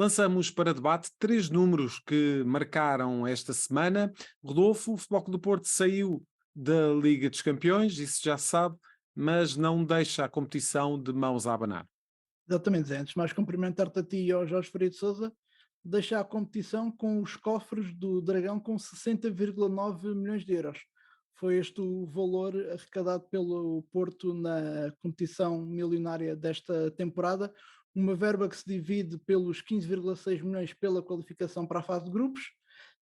Lançamos para debate três números que marcaram esta semana. Rodolfo, o Futebol Clube do Porto saiu da Liga dos Campeões, isso já se sabe, mas não deixa a competição de mãos a abanar. Exatamente, Zé. Antes de mais cumprimentar-te a ti e ao Jorge Freire de Sousa, deixa a competição com os cofres do Dragão com 60,9 milhões de euros. Foi este o valor arrecadado pelo Porto na competição milionária desta temporada, uma verba que se divide pelos 15,6 milhões pela qualificação para a fase de grupos,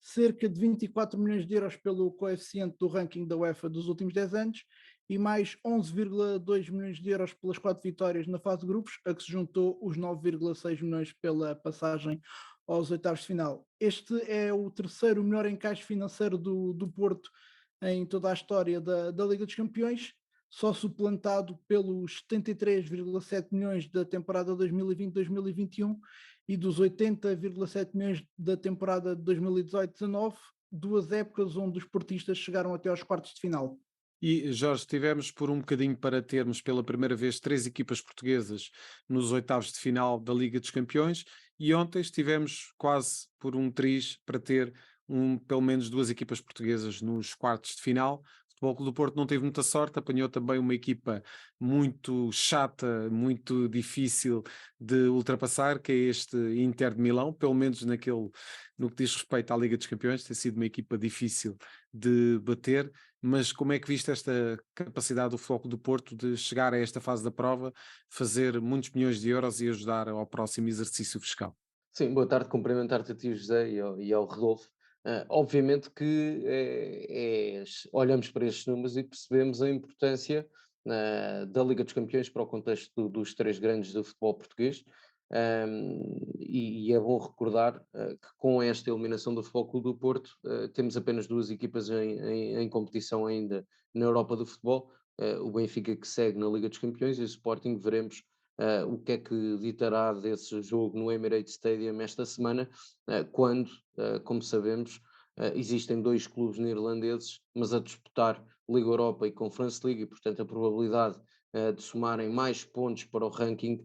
cerca de 24 milhões de euros pelo coeficiente do ranking da UEFA dos últimos 10 anos e mais 11,2 milhões de euros pelas 4 vitórias na fase de grupos, a que se juntou os 9,6 milhões pela passagem aos oitavos de final. Este é o terceiro melhor encaixe financeiro do Porto em toda a história da Liga dos Campeões, só suplantado pelos 73,7 milhões da temporada 2020-2021 e dos 80,7 milhões da temporada 2018-19, duas épocas onde os portistas chegaram até aos quartos de final. E, Jorge, tivemos por um bocadinho para termos pela primeira vez três equipas portuguesas nos oitavos de final da Liga dos Campeões e ontem estivemos quase por um triz para ter pelo menos duas equipas portuguesas nos quartos de final. O Futebol Clube do Porto não teve muita sorte, apanhou também uma equipa muito chata, muito difícil de ultrapassar, que é este Inter de Milão, pelo menos no que diz respeito à Liga dos Campeões, tem sido uma equipa difícil de bater. Mas como é que viste esta capacidade do Futebol Clube do Porto de chegar a esta fase da prova, fazer muitos milhões de euros e ajudar ao próximo exercício fiscal? Sim, boa tarde, cumprimentar-te a ti, José, e ao Rodolfo. Obviamente que olhamos para estes números e percebemos a importância da Liga dos Campeões para o contexto dos três grandes do futebol português. E é bom recordar que com esta eliminação do Futebol Clube do Porto temos apenas duas equipas em competição ainda na Europa do futebol, o Benfica que segue na Liga dos Campeões e o Sporting. Veremos o que é que ditará desse jogo no Emirates Stadium esta semana, quando, como sabemos, existem dois clubes neerlandeses, mas a disputar Liga Europa e Conference League, e portanto a probabilidade de somarem mais pontos para o ranking,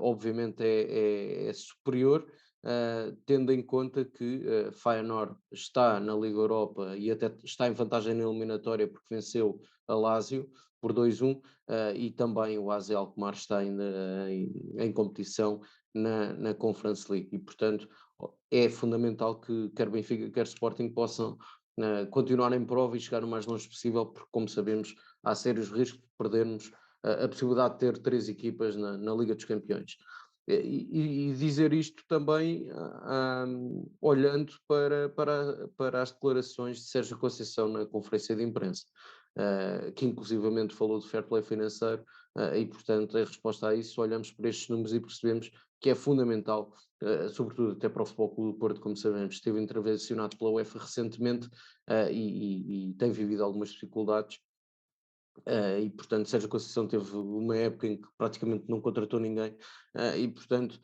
obviamente é superior, tendo em conta que Feyenoord está na Liga Europa e até está em vantagem na eliminatória porque venceu a Lazio por 2-1, e também o AZ Alkmaar está ainda em competição na Conference League e portanto é fundamental que quer Benfica quer Sporting possam continuar em prova e chegar o mais longe possível, porque como sabemos há sérios riscos de perdermos a possibilidade de ter três equipas na Liga dos Campeões. E dizer isto também olhando para as declarações de Sérgio Conceição na conferência de imprensa, que inclusivamente falou de fair play financeiro, e portanto em resposta a isso olhamos para estes números e percebemos que é fundamental, sobretudo até para o Futebol Clube do Porto, como sabemos, esteve intervencionado pela UEFA recentemente, e tem vivido algumas dificuldades. E portanto Sérgio Conceição teve uma época em que praticamente não contratou ninguém, e portanto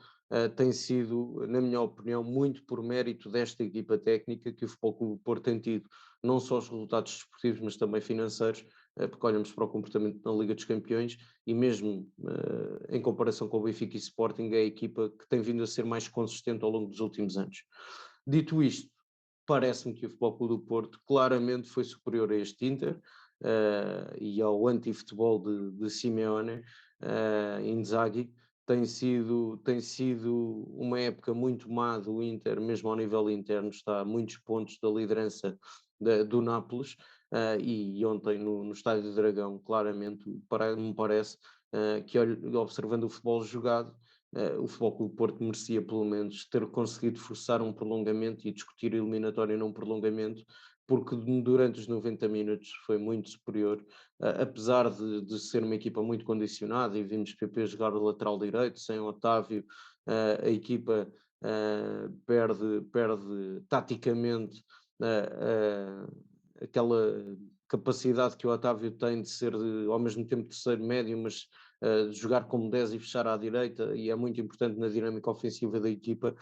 tem sido, na minha opinião, muito por mérito desta equipa técnica que o Futebol Clube do Porto tem tido, não só os resultados desportivos, mas também financeiros, porque olhamos para o comportamento na Liga dos Campeões e mesmo em comparação com o Benfica e Sporting, é a equipa que tem vindo a ser mais consistente ao longo dos últimos anos. Dito isto, parece-me que o Futebol Clube do Porto claramente foi superior a este Inter, e ao anti-futebol de Simeone, Inzaghi. Tem sido uma época muito má do Inter, mesmo ao nível interno, está a muitos pontos da liderança do Nápoles, e ontem no Estádio do Dragão, claramente, me parece que observando o futebol jogado, o Futebol Clube do Porto merecia pelo menos ter conseguido forçar um prolongamento e discutir a eliminatória num prolongamento, porque durante os 90 minutos foi muito superior, apesar de ser uma equipa muito condicionada, e vimos PP jogar o lateral direito, sem Otávio, a equipa perde taticamente aquela capacidade que o Otávio tem de ser ao mesmo tempo terceiro médio, mas de jogar como 10 e fechar à direita, e é muito importante na dinâmica ofensiva da equipa,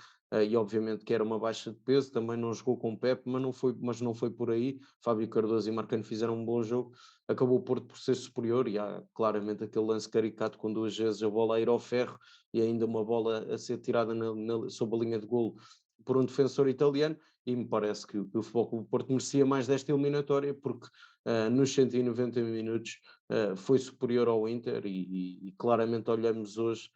e obviamente que era uma baixa de peso, também não jogou com o Pepe, mas não foi por aí. Fábio Cardoso e Marcano fizeram um bom jogo, acabou o Porto por ser superior, e há claramente aquele lance caricato com duas vezes a bola a ir ao ferro e ainda uma bola a ser tirada sob a linha de golo por um defensor italiano, e me parece que o Futebol Clube do Porto merecia mais desta eliminatória, porque nos 190 minutos foi superior ao Inter, e claramente olhamos hoje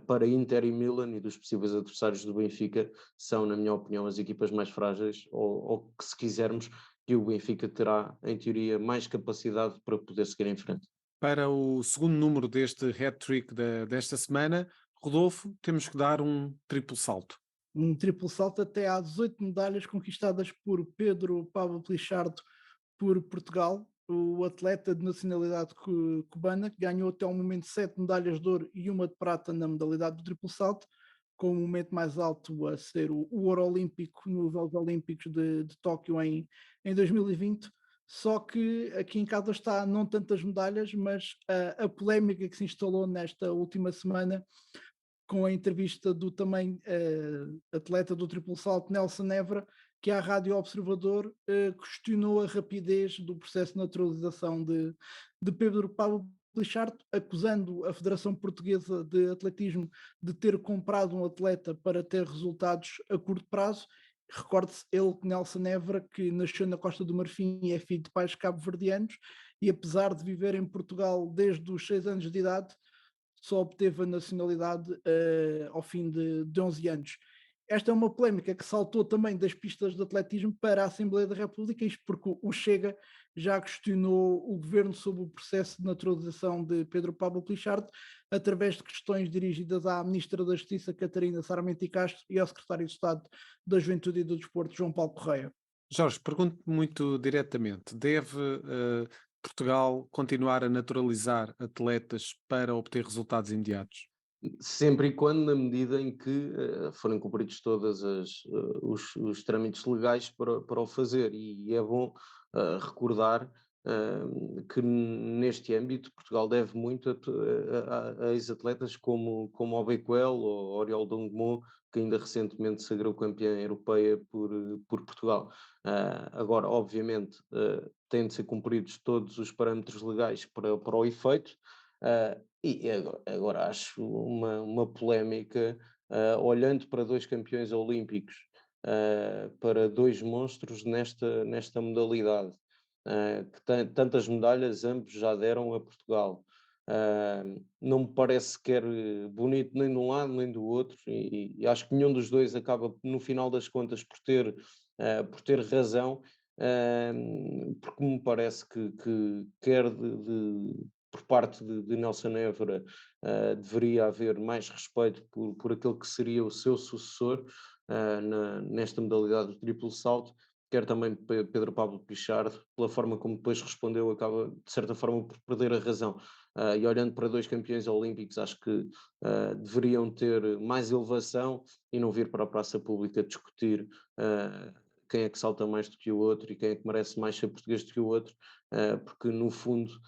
para Inter e Milan, e dos possíveis adversários do Benfica, são, na minha opinião, as equipas mais frágeis, ou que, se quisermos, que o Benfica terá, em teoria, mais capacidade para poder seguir em frente. Para o segundo número deste hat-trick desta semana, Rodolfo, temos que dar um triplo salto. Um triplo salto até às 18 medalhas conquistadas por Pedro Pablo Pichardo por Portugal, o atleta de nacionalidade cubana, que ganhou até ao momento 7 medalhas de ouro e uma de prata na modalidade do triplo salto, com o momento mais alto a ser o ouro olímpico nos Jogos Olímpicos de Tóquio em 2020. Só que aqui em casa está não tantas medalhas, mas a polémica que se instalou nesta última semana com a entrevista do também atleta do triplo salto Nelson Évora, que à Rádio Observador questionou a rapidez do processo de naturalização de Pedro Pablo Pichardo, acusando a Federação Portuguesa de Atletismo de ter comprado um atleta para ter resultados a curto prazo. Recorde-se ele, Nelson Évora, que nasceu na Costa do Marfim e é filho de pais cabo-verdianos, e apesar de viver em Portugal desde os 6 anos de idade, só obteve a nacionalidade ao fim de 11 anos. Esta é uma polémica que saltou também das pistas de atletismo para a Assembleia da República, isto porque o Chega já questionou o governo sobre o processo de naturalização de Pedro Pablo Pichardo, através de questões dirigidas à Ministra da Justiça, Catarina Sarmento e Castro, e ao Secretário de Estado da Juventude e do Desporto, João Paulo Correia. Jorge, pergunto muito diretamente: deve Portugal continuar a naturalizar atletas para obter resultados imediatos? Sempre e quando, na medida em que forem cumpridos todos os trâmites legais para o fazer, e é bom recordar que neste âmbito Portugal deve muito a ex-atletas como Obequel ou Oriol Dongmo, que ainda recentemente sagrou campeã europeia por Portugal. Agora, obviamente, têm de ser cumpridos todos os parâmetros legais para o efeito. E agora acho uma polémica, olhando para dois campeões olímpicos, para dois monstros nesta modalidade, que tantas medalhas ambos já deram a Portugal. Não me parece sequer bonito nem de um lado nem do outro, e acho que nenhum dos dois acaba, no final das contas, por ter razão, porque me parece que quer por parte de Nelson Évora, deveria haver mais respeito por aquele que seria o seu sucessor nesta modalidade do triplo salto, quer também Pedro Pablo Pichardo, pela forma como depois respondeu, acaba de certa forma por perder a razão. E olhando para dois campeões olímpicos, acho que deveriam ter mais elevação e não vir para a praça pública discutir quem é que salta mais do que o outro e quem é que merece mais ser português do que o outro, porque no fundo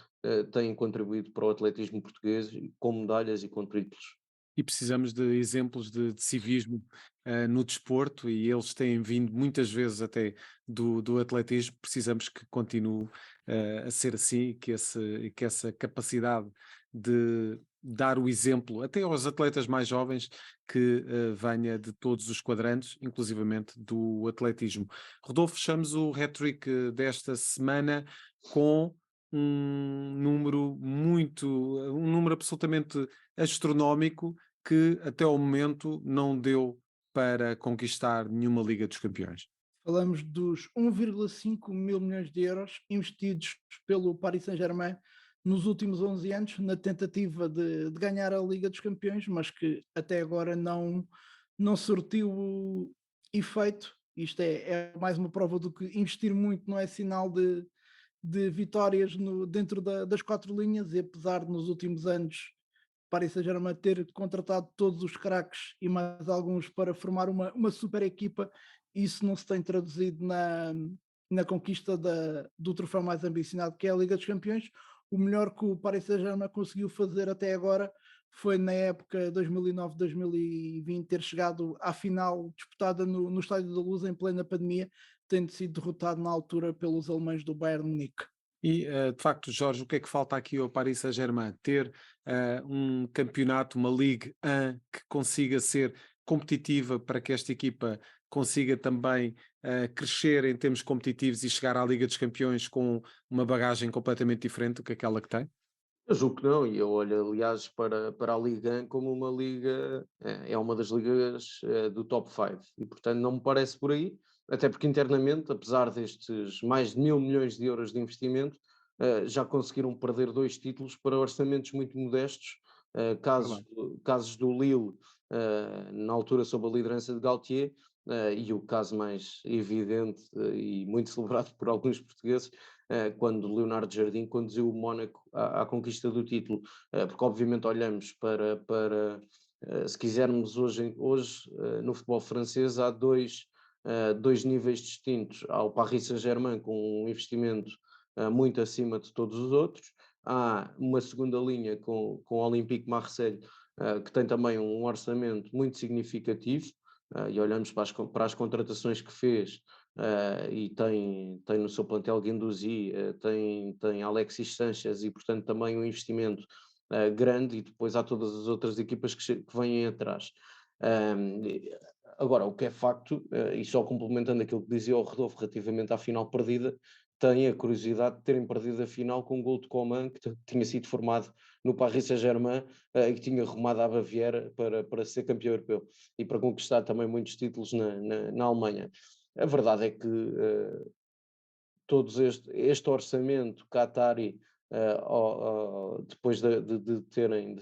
têm contribuído para o atletismo português com medalhas e com triplos. E precisamos de exemplos de civismo no desporto, e eles têm vindo muitas vezes até do atletismo. Precisamos que continue a ser assim, que essa capacidade de dar o exemplo até aos atletas mais jovens, que venha de todos os quadrantes, inclusivamente do atletismo. Rodolfo, fechamos o hat-trick desta semana com um número absolutamente astronómico, que até ao momento não deu para conquistar nenhuma Liga dos Campeões. Falamos dos 1,5 mil milhões de euros investidos pelo Paris Saint-Germain nos últimos 11 anos na tentativa de ganhar a Liga dos Campeões, mas que até agora não surtiu efeito. Isto é mais uma prova do que investir muito não é sinal de vitórias dentro das quatro linhas, e apesar de nos últimos anos Paris Saint-Germain ter contratado todos os craques e mais alguns para formar uma super equipa, isso não se tem traduzido na conquista do troféu mais ambicionado, que é a Liga dos Campeões. O melhor que o Paris Saint-Germain conseguiu fazer até agora foi na época 2019-2020 ter chegado à final disputada no Estádio da Luz em plena pandemia, tendo sido derrotado na altura pelos alemães do Bayern de Munique. E, de facto, Jorge, o que é que falta aqui ao Paris Saint-Germain? Ter um campeonato, uma Ligue 1 que consiga ser competitiva para que esta equipa consiga também crescer em termos competitivos e chegar à Liga dos Campeões com uma bagagem completamente diferente do que aquela que tem? Eu julgo que não, e eu olho, aliás, para a Liga 1 como uma liga, é uma das ligas do top 5, e portanto não me parece por aí, até porque internamente, apesar destes mais de 1.000 milhões de euros de investimento, já conseguiram perder 2 títulos para orçamentos muito modestos, casos, Verdade. casos do Lille, na altura sob a liderança de Galtier, e o caso mais evidente e muito celebrado por alguns portugueses, quando Leonardo Jardim conduziu o Mónaco à conquista do título, porque obviamente olhamos se quisermos hoje no futebol francês há dois níveis distintos. Há o Paris Saint-Germain com um investimento muito acima de todos os outros, há uma segunda linha com o Olympique Marseille, que tem também um orçamento muito significativo, e olhamos para as contratações que fez, e tem no seu plantel Guendouzi, tem Alexis Sanchez e, portanto, também um investimento grande, e depois há todas as outras equipas que vêm atrás. Agora, o que é facto, e só complementando aquilo que dizia o Rodolfo relativamente à final perdida, tem a curiosidade de terem perdido a final com um gol de Coman, que tinha sido formado no Paris Saint-Germain, e que tinha rumado à Baviera para ser campeão europeu e para conquistar também muitos títulos na Alemanha. A verdade é que todo este orçamento Qatari, depois de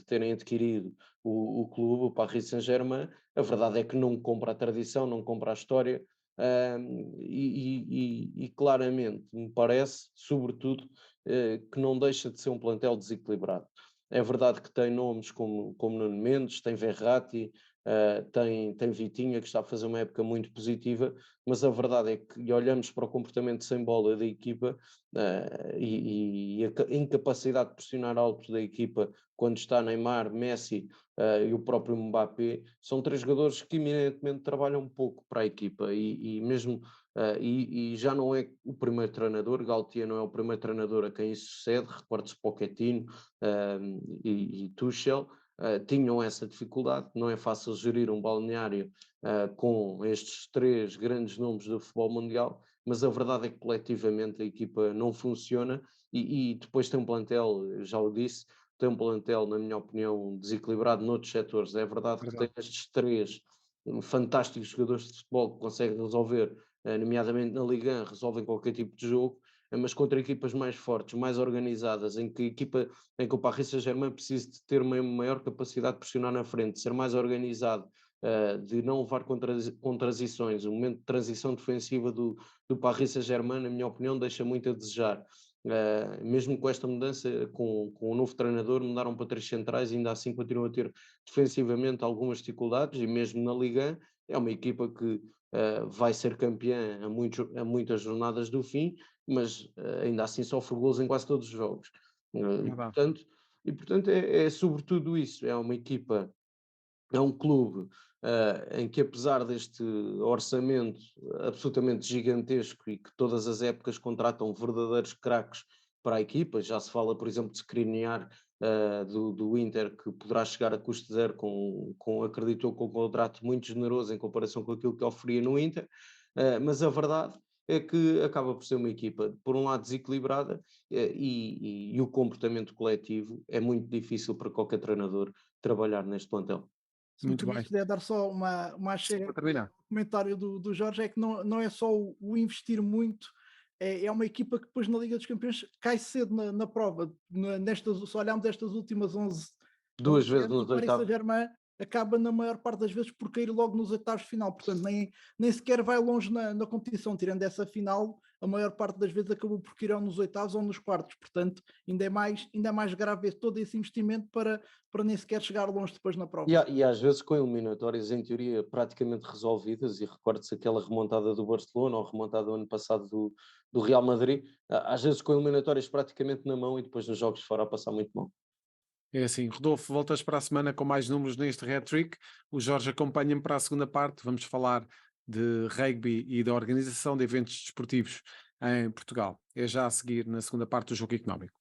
terem adquirido o clube, o Paris Saint-Germain, a verdade é que não compra a tradição, não compra a história, e claramente me parece, sobretudo, que não deixa de ser um plantel desequilibrado. É verdade que tem nomes como Nuno Mendes, tem Verratti, tem Vitinha, que está a fazer uma época muito positiva, mas a verdade é que, e olhamos para o comportamento sem bola da equipa, e a incapacidade de pressionar alto da equipa quando está Neymar, Messi, e o próprio Mbappé, são 3 jogadores que eminentemente trabalham um pouco para a equipa, e mesmo e já não é o primeiro treinador, Galtier não é o primeiro treinador a quem isso sucede, recorde-se Pochettino e Tuchel, tinham essa dificuldade. Não é fácil gerir um balneário com estes 3 grandes nomes do futebol mundial, mas a verdade é que coletivamente a equipa não funciona, e depois tem um plantel, já o disse, tem um plantel, na minha opinião, desequilibrado noutros setores. É verdade que tem Verdade. estes 3 fantásticos jogadores de futebol que conseguem resolver, nomeadamente na Liga 1, resolvem qualquer tipo de jogo, mas contra equipas mais fortes, mais organizadas, em que o Paris Saint-Germain precisa de ter uma maior capacidade de pressionar na frente, de ser mais organizado, de não levar com transições. O momento de transição defensiva do Paris Saint-Germain, na minha opinião, deixa muito a desejar. Mesmo com esta mudança, com o novo treinador, mudaram para 3 centrais, e ainda assim continuam a ter defensivamente algumas dificuldades, e mesmo na Liga é uma equipa que vai ser campeã a muitas jornadas do fim, mas ainda assim sofre golos em quase todos os jogos. E Verdade. portanto, é sobretudo isso, é um clube em que, apesar deste orçamento absolutamente gigantesco e que todas as épocas contratam verdadeiros craques para a equipa, já se fala, por exemplo, de Skriniar, do Inter, que poderá chegar a custo zero, acreditou, com um contrato muito generoso em comparação com aquilo que oferia no Inter, mas a verdade é que acaba por ser uma equipa, por um lado, desequilibrada, e o comportamento coletivo é muito difícil para qualquer treinador trabalhar neste plantel. Se me Muito bem. puder dar só uma Só chega para terminar. ao comentário do Jorge, é que não é só o investir muito, é uma equipa que depois na Liga dos Campeões cai cedo na prova. Se olharmos estas últimas 11 2 vezes anos, o nos Paris oitavos. Saint-Germain acaba na maior parte das vezes por cair logo nos oitavos de final, portanto nem sequer vai longe na competição, tirando essa final, a maior parte das vezes acabou por cair ou nos oitavos ou nos quartos, portanto ainda é mais grave todo esse investimento para nem sequer chegar longe depois na prova. E às vezes com eliminatórias em teoria praticamente resolvidas, e recorde-se aquela remontada do Barcelona ou a remontada do ano passado do Real Madrid, às vezes com eliminatórias praticamente na mão e depois nos jogos fora a passar muito mal. É assim, Rodolfo, voltas para a semana com mais números neste hat-trick. O Jorge acompanha-me para a segunda parte. Vamos falar de rugby e da organização de eventos desportivos em Portugal. É já a seguir na segunda parte do Jogo Económico.